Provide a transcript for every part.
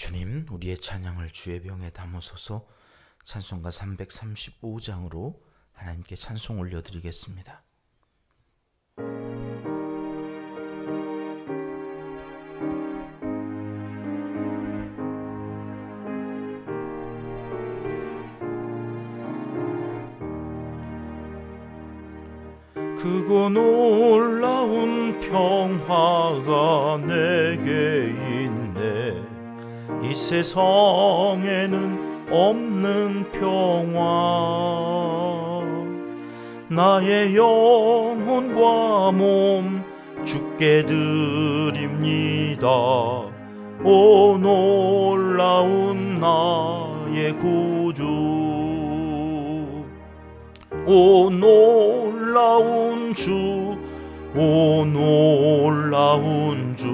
주님, 우리의 찬양을 주의 병에 담으소서. 찬송가 335장으로 하나님께 찬송 올려드리겠습니다. 크고 놀라운 평화가 내게 있네. 이 세상에는 없는 평화. 나의 영혼과 몸 주께 드립니다. 오 놀라운 나의 구주, 오 놀라운 주, 오 놀라운 주.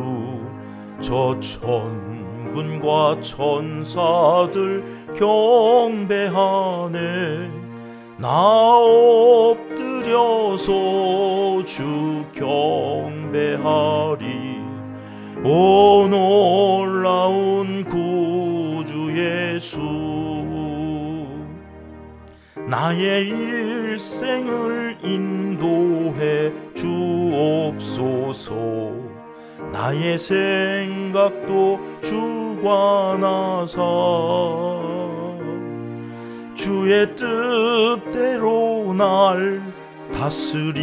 저 천군과 천사들 경배하네. 나 엎드려서 주 경배하리. 오 놀라운 구주 예수, 나의 일생을 인도해 주옵소서. 나의 생각도 주관하사 주의 뜻대로 날 다스리옵소서.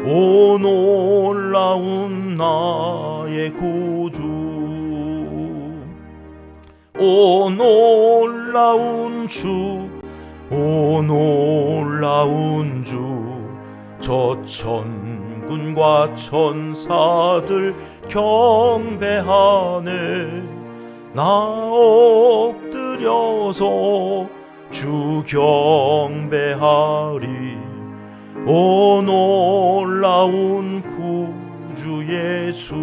오 놀라운 나의 구주, 오 놀라운 주, 오 놀라운 주. 저 천군과 천사들 경배하네. 나 엎드려서 주 경배하리. 오 놀라운 구주 예수,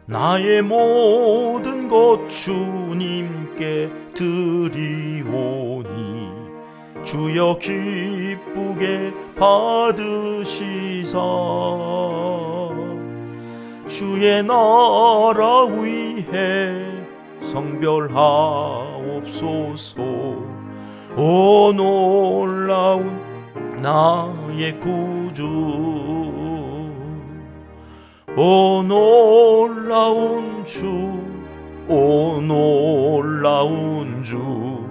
나의 모든 것 주님께 드리오니 주여 기쁘게 받으시사 주의 나라 위해 성별하옵소서. 오 놀라운 나의 구주, 오 놀라운 주, 오 놀라운 주.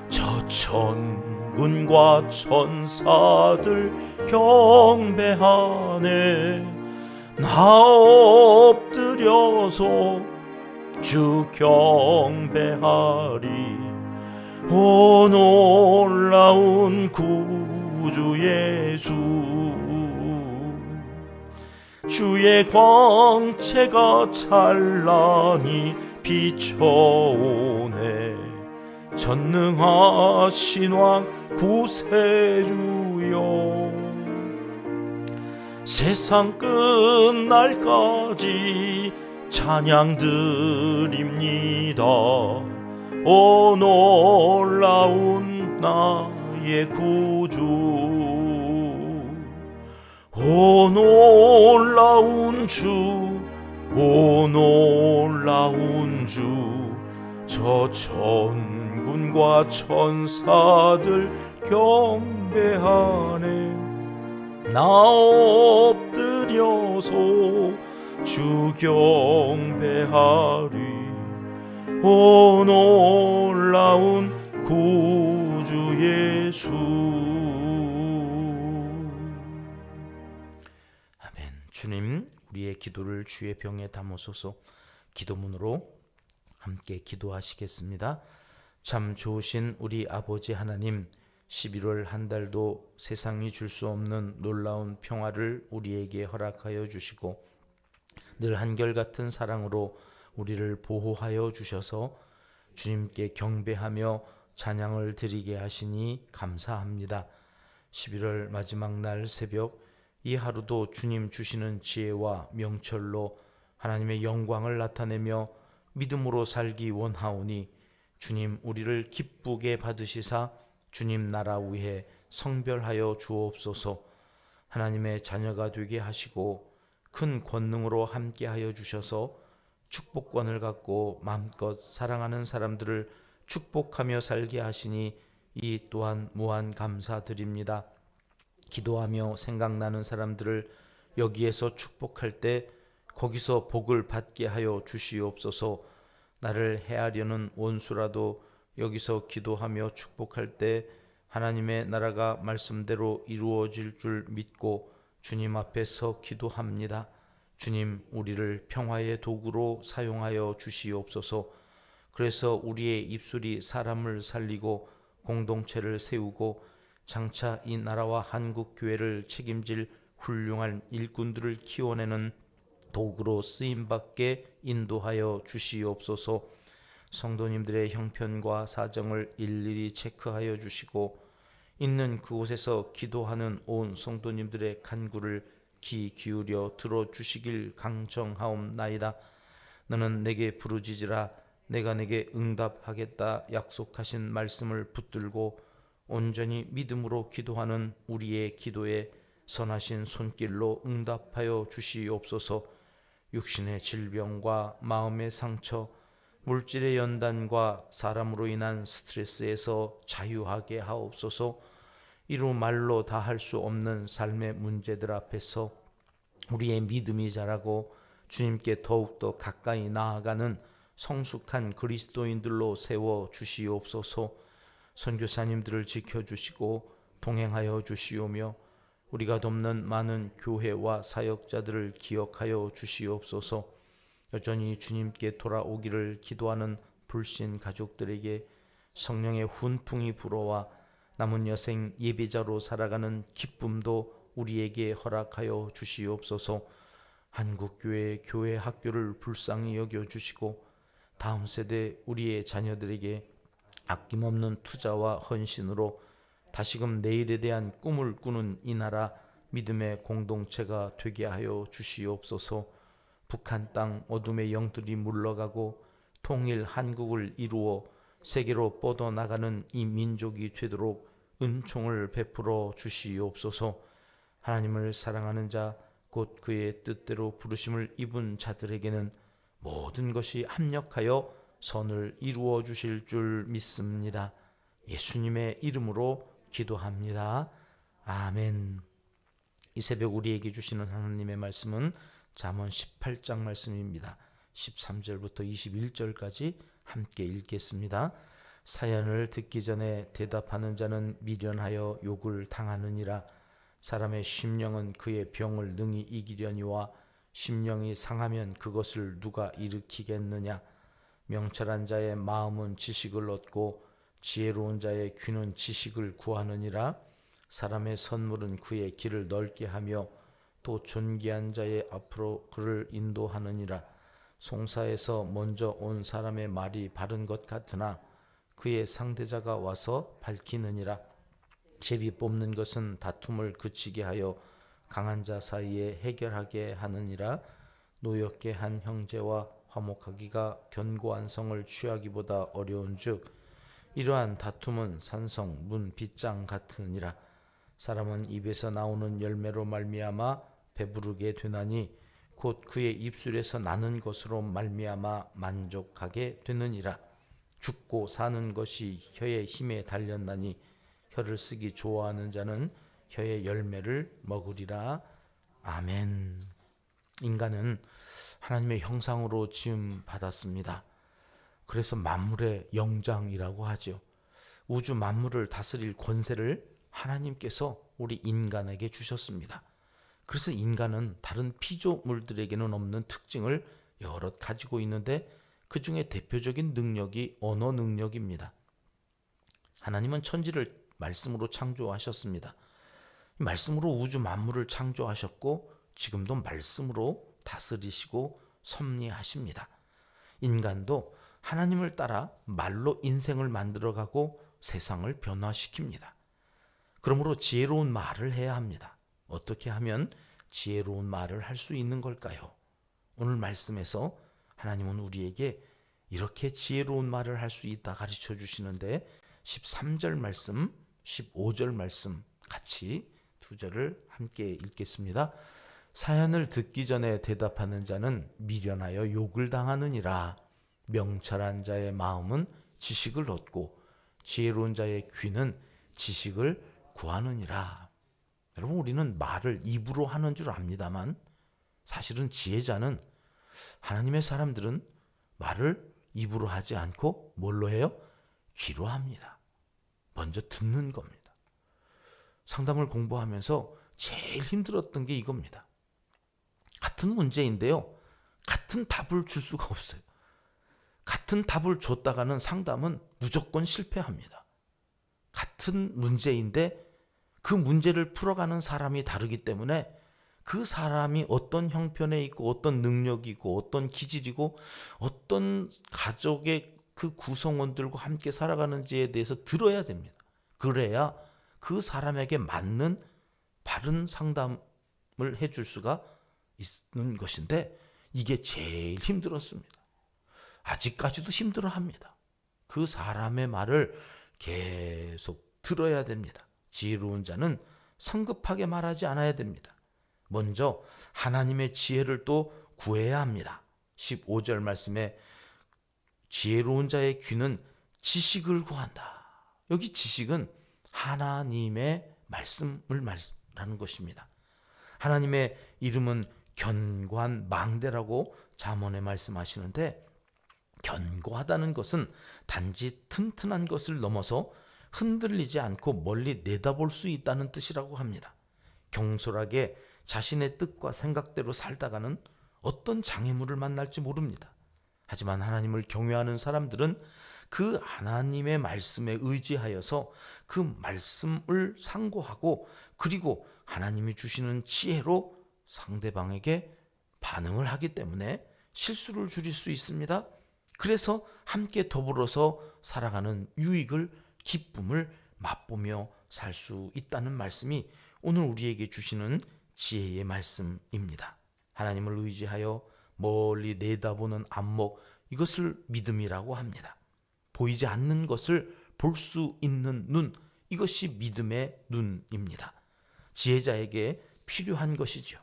저 천군과 천사들 경배하네. 나 엎드려서 주 경배하리. 오 놀라운 구주 예수, 주의 광채가 찬란히 비춰오네. 전능하신 왕 구세주여, 세상 끝날까지 찬양 드립니다. 오 놀라운 나의 구주, 오 놀라운 주, 오 놀라운 주. 저 천군과 천사들 경배하네. 나 엎드려서 주 경배하리. 오 놀라운 구주 예수. 아멘. 주님, 우리의 기도를 주의 병에 담으소서. 기도문으로 함께 기도하시겠습니다. 참 좋으신 우리 아버지 하나님, 11월 한 달도 세상이 줄 수 없는 놀라운 평화를 우리에게 허락하여 주시고 늘 한결같은 사랑으로 우리를 보호하여 주셔서 주님께 경배하며 찬양을 드리게 하시니 감사합니다. 11월 마지막 날 새벽, 이 하루도 주님 주시는 지혜와 명철로 하나님의 영광을 나타내며 믿음으로 살기 원하오니 주님 우리를 기쁘게 받으시사 주님 나라 위에 성별하여 주옵소서. 하나님의 자녀가 되게 하시고 큰 권능으로 함께하여 주셔서 축복권을 갖고 마음껏 사랑하는 사람들을 축복하며 살게 하시니 이 또한 무한 감사드립니다. 기도하며 생각나는 사람들을 여기에서 축복할 때 거기서 복을 받게 하여 주시옵소서. 나를 해하려는 원수라도 여기서 기도하며 축복할 때 하나님의 나라가 말씀대로 이루어질 줄 믿고 주님 앞에서 기도합니다. 주님, 우리를 평화의 도구로 사용하여 주시옵소서. 그래서 우리의 입술이 사람을 살리고 공동체를 세우고 장차 이 나라와 한국 교회를 책임질 훌륭한 일꾼들을 키워내는 도구로 쓰임받게 인도하여 주시옵소서. 성도님들의 형편과 사정을 일일이 체크하여 주시고 있는 그곳에서 기도하는 온 성도님들의 간구를 귀 기울여 들어주시길 강청하옵나이다. 너는 내게 부르짖으라 내가 내게 응답하겠다 약속하신 말씀을 붙들고 온전히 믿음으로 기도하는 우리의 기도에 선하신 손길로 응답하여 주시옵소서. 육신의 질병과 마음의 상처, 물질의 연단과 사람으로 인한 스트레스에서 자유하게 하옵소서. 이루 말로 다 할 수 없는 삶의 문제들 앞에서 우리의 믿음이 자라고 주님께 더욱더 가까이 나아가는 성숙한 그리스도인들로 세워 주시옵소서. 선교사님들을 지켜주시고 동행하여 주시오며 우리가 돕는 많은 교회와 사역자들을 기억하여 주시옵소서. 여전히 주님께 돌아오기를 기도하는 불신 가족들에게 성령의 훈풍이 불어와 남은 여생 예배자로 살아가는 기쁨도 우리에게 허락하여 주시옵소서. 한국교회 교회 학교를 불쌍히 여겨주시고 다음 세대 우리의 자녀들에게 아낌없는 투자와 헌신으로 다시금 내일에 대한 꿈을 꾸는 이 나라 믿음의 공동체가 되게 하여 주시옵소서. 북한 땅 어둠의 영들이 물러가고 통일 한국을 이루어 세계로 뻗어나가는 이 민족이 되도록 은총을 베풀어 주시옵소서. 하나님을 사랑하는 자 곧 그의 뜻대로 부르심을 입은 자들에게는 모든 것이 합력하여 선을 이루어 주실 줄 믿습니다. 예수님의 이름으로 기도합니다. 아멘. 이 새벽 우리에게 주시는 하나님의 말씀은 잠언 18장 말씀입니다. 13절부터 21절까지 함께 읽겠습니다. 사연을 듣기 전에 대답하는 자는 미련하여 욕을 당하느니라. 사람의 심령은 그의 병을 능히 이기려니와 심령이 상하면 그것을 누가 일으키겠느냐. 명철한 자의 마음은 지식을 얻고 지혜로운 자의 귀는 지식을 구하느니라. 사람의 선물은 그의 길을 넓게 하며 또 존귀한 자의 앞으로 그를 인도하느니라. 송사에서 먼저 온 사람의 말이 바른 것 같으나 그의 상대자가 와서 밝히느니라. 제비 뽑는 것은 다툼을 그치게 하여 강한 자 사이에 해결하게 하느니라. 노엽게 한 형제와 화목하기가 견고한 성을 취하기보다 어려운즉 이러한 다툼은 산성 문 빗장 같으니라. 사람은 입에서 나오는 열매로 말미암아 배부르게 되나니 곧 그의 입술에서 나는 것으로 말미암아 만족하게 되느니라. 죽고 사는 것이 혀의 힘에 달렸나니 혀를 쓰기 좋아하는 자는 혀의 열매를 먹으리라. 아멘. 인간은 하나님의 형상으로 지음 받았습니다. 그래서 만물의 영장이라고 하죠. 우주 만물을 다스릴 권세를 하나님께서 우리 인간에게 주셨습니다. 그래서 인간은 다른 피조물들에게는 없는 특징을 여럿 가지고 있는데 그 중에 대표적인 능력이 언어 능력입니다. 하나님은 천지를 말씀으로 창조하셨습니다. 말씀으로 우주 만물을 창조하셨고 지금도 말씀으로 다스리시고 섭리하십니다. 인간도 하나님을 따라 말로 인생을 만들어가고 세상을 변화시킵니다. 그러므로 지혜로운 말을 해야 합니다. 어떻게 하면 지혜로운 말을 할 수 있는 걸까요? 오늘 말씀에서 하나님은 우리에게 이렇게 지혜로운 말을 할 수 있다 가르쳐 주시는데 13절 말씀, 15절 말씀 같이 두 절을 함께 읽겠습니다. 사연을 듣기 전에 대답하는 자는 미련하여 욕을 당하느니라. 명철한 자의 마음은 지식을 얻고 지혜로운 자의 귀는 지식을 구하느니라. 여러분, 우리는 말을 입으로 하는 줄 압니다만 사실은 지혜자는, 하나님의 사람들은 말을 입으로 하지 않고 뭘로 해요? 귀로 합니다. 먼저 듣는 겁니다. 상담을 공부하면서 제일 힘들었던 게 이겁니다. 같은 문제인데요, 같은 답을 줄 수가 없어요. 같은 답을 줬다가는 상담은 무조건 실패합니다. 같은 문제인데 그 문제를 풀어가는 사람이 다르기 때문에 그 사람이 어떤 형편에 있고 어떤 능력이 있고 어떤 기질이고 어떤 가족의 그 구성원들과 함께 살아가는지에 대해서 들어야 됩니다. 그래야 그 사람에게 맞는 바른 상담을 해줄 수가 있는 것인데, 이게 제일 힘들었습니다. 아직까지도 힘들어합니다. 그 사람의 말을 계속 들어야 됩니다. 지혜로운 자는 성급하게 말하지 않아야 됩니다. 먼저 하나님의 지혜를 또 구해야 합니다. 15절 말씀에 지혜로운 자의 귀는 지식을 구한다. 여기 지식은 하나님의 말씀을 말하는 것입니다. 하나님의 이름은 견고한망대라고 잠언에 말씀하시는데, 견고하다는 것은 단지 튼튼한 것을 넘어서 흔들리지 않고 멀리 내다볼 수 있다는 뜻이라고 합니다. 경솔하게 자신의 뜻과 생각대로 살다가는 어떤 장애물을 만날지 모릅니다. 하지만 하나님을 경외하는 사람들은 그 하나님의 말씀에 의지하여서 그 말씀을 상고하고, 그리고 하나님이 주시는 지혜로 상대방에게 반응을 하기 때문에 실수를 줄일 수 있습니다. 그래서 함께 더불어서 살아가는 유익을, 기쁨을 맛보며 살 수 있다는 말씀이 오늘 우리에게 주시는 지혜의 말씀입니다. 하나님을 의지하여 멀리 내다보는 안목, 이것을 믿음이라고 합니다. 보이지 않는 것을 볼 수 있는 눈, 이것이 믿음의 눈입니다. 지혜자에게 필요한 것이죠.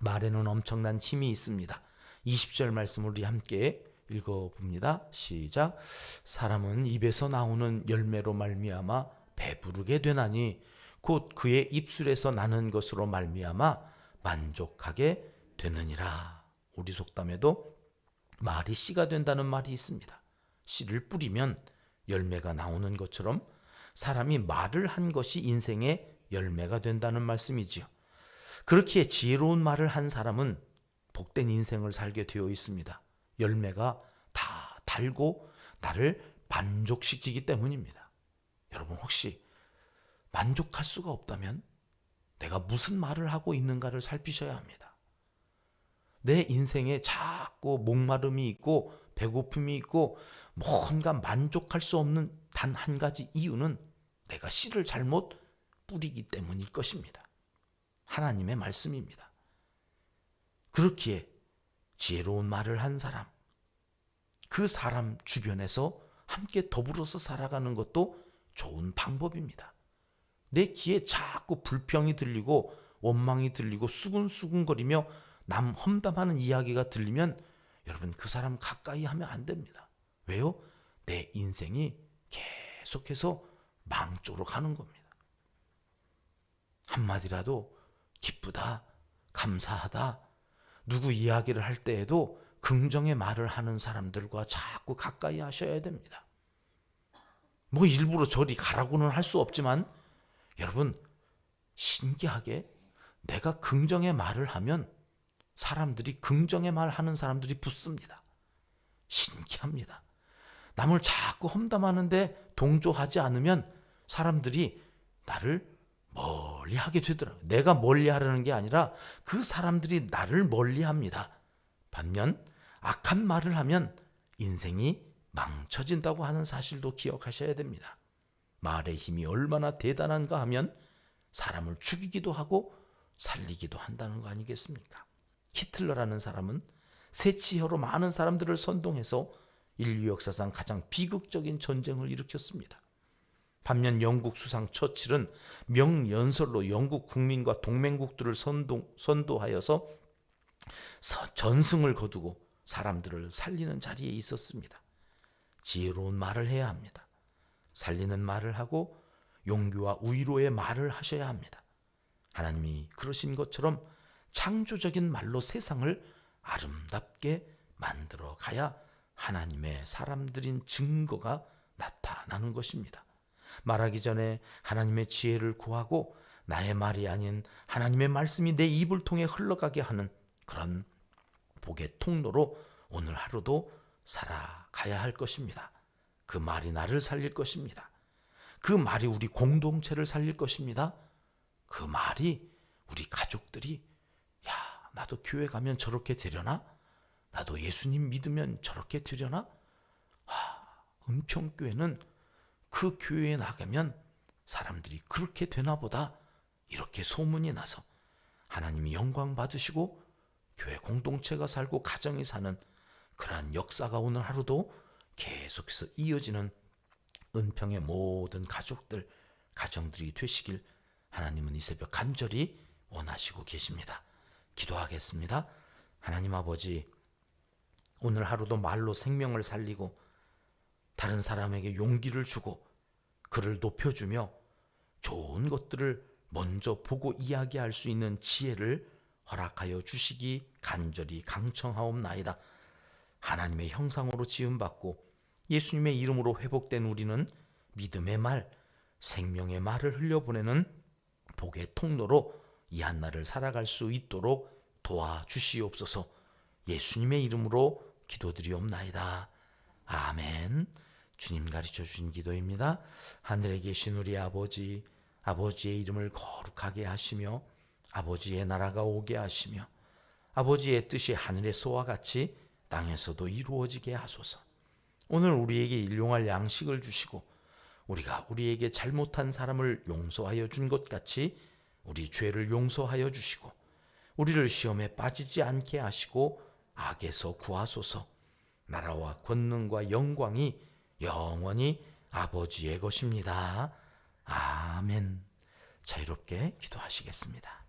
말에는 엄청난 힘이 있습니다. 20절 말씀을 우리 함께 읽어봅니다. 시작. 사람은 입에서 나오는 열매로 말미암아 배부르게 되나니 곧 그의 입술에서 나는 것으로 말미암아 만족하게 되느니라. 우리 속담에도 말이 씨가 된다는 말이 있습니다. 씨를 뿌리면 열매가 나오는 것처럼 사람이 말을 한 것이 인생의 열매가 된다는 말씀이지요. 그렇기에 지혜로운 말을 한 사람은 복된 인생을 살게 되어 있습니다. 열매가 다 달고 나를 만족시키기 때문입니다. 여러분, 혹시 만족할 수가 없다면 내가 무슨 말을 하고 있는가를 살피셔야 합니다. 내 인생에 자꾸 목마름이 있고 배고픔이 있고 뭔가 만족할 수 없는 단 한 가지 이유는 내가 씨를 잘못 뿌리기 때문일 것입니다. 하나님의 말씀입니다. 그렇기에 지혜로운 말을 한 사람, 그 사람 주변에서 함께 더불어서 살아가는 것도 좋은 방법입니다. 내 귀에 자꾸 불평이 들리고 원망이 들리고 수근수근거리며 남 험담하는 이야기가 들리면 여러분, 그 사람 가까이 하면 안 됩니다. 왜요? 내 인생이 계속해서 망 쪽으로 가는 겁니다. 한마디라도 기쁘다, 감사하다, 누구 이야기를 할 때에도 긍정의 말을 하는 사람들과 자꾸 가까이 하셔야 됩니다. 뭐 일부러 저리 가라고는 할 수 없지만 여러분, 신기하게 내가 긍정의 말을 하면 사람들이, 긍정의 말 하는 사람들이 붙습니다. 신기합니다. 남을 자꾸 험담하는데 동조하지 않으면 사람들이 나를 멀리하게 되더라고요. 내가 멀리하려는 게 아니라 그 사람들이 나를 멀리합니다. 반면 악한 말을 하면 인생이 망쳐진다고 하는 사실도 기억하셔야 됩니다. 말의 힘이 얼마나 대단한가 하면 사람을 죽이기도 하고 살리기도 한다는 거 아니겠습니까? 히틀러라는 사람은 세치혀로 많은 사람들을 선동해서 인류 역사상 가장 비극적인 전쟁을 일으켰습니다. 반면 영국 수상 처칠은 명연설로 영국 국민과 동맹국들을 선도하여서 전승을 거두고 사람들을 살리는 자리에 있었습니다. 지혜로운 말을 해야 합니다. 살리는 말을 하고 용기와 위로의 말을 하셔야 합니다. 하나님이 그러신 것처럼 창조적인 말로 세상을 아름답게 만들어 가야 하나님의 사람들인 증거가 나타나는 것입니다. 말하기 전에 하나님의 지혜를 구하고 나의 말이 아닌 하나님의 말씀이 내 입을 통해 흘러가게 하는 그런 복의 통로로 오늘 하루도 살아가야 할 것입니다. 그 말이 나를 살릴 것입니다. 그 말이 우리 공동체를 살릴 것입니다. 그 말이 우리 가족들이 야, 나도 교회 가면 저렇게 되려나? 나도 예수님 믿으면 저렇게 되려나? 은평교회는 그 교회에 나가면 사람들이 그렇게 되나 보다 이렇게 소문이 나서 하나님이 영광 받으시고 교회 공동체가 살고 가정이 사는 그러한 역사가 오늘 하루도 계속해서 이어지는 은평의 모든 가족들, 가정들이 되시길 하나님은 이 새벽 간절히 원하시고 계십니다. 기도하겠습니다. 하나님 아버지, 오늘 하루도 말로 생명을 살리고 다른 사람에게 용기를 주고 그를 높여주며 좋은 것들을 먼저 보고 이야기할 수 있는 지혜를 허락하여 주시기 간절히 강청하옵나이다. 하나님의 형상으로 지음받고 예수님의 이름으로 회복된 우리는 믿음의 말, 생명의 말을 흘려보내는 복의 통로로 이 한날을 살아갈 수 있도록 도와주시옵소서. 예수님의 이름으로 기도드리옵나이다. 아멘. 주님 가르쳐 주신 기도입니다. 하늘에 계신 우리 아버지, 아버지의 이름을 거룩하게 하시며 아버지의 나라가 오게 하시며 아버지의 뜻이 하늘에서와 같이 땅에서도 이루어지게 하소서. 오늘 우리에게 일용할 양식을 주시고 우리가 우리에게 잘못한 사람을 용서하여 준 것 같이 우리 죄를 용서하여 주시고 우리를 시험에 빠지지 않게 하시고 악에서 구하소서. 나라와 권능과 영광이 영원히 아버지의 것입니다. 아멘. 자유롭게 기도하시겠습니다.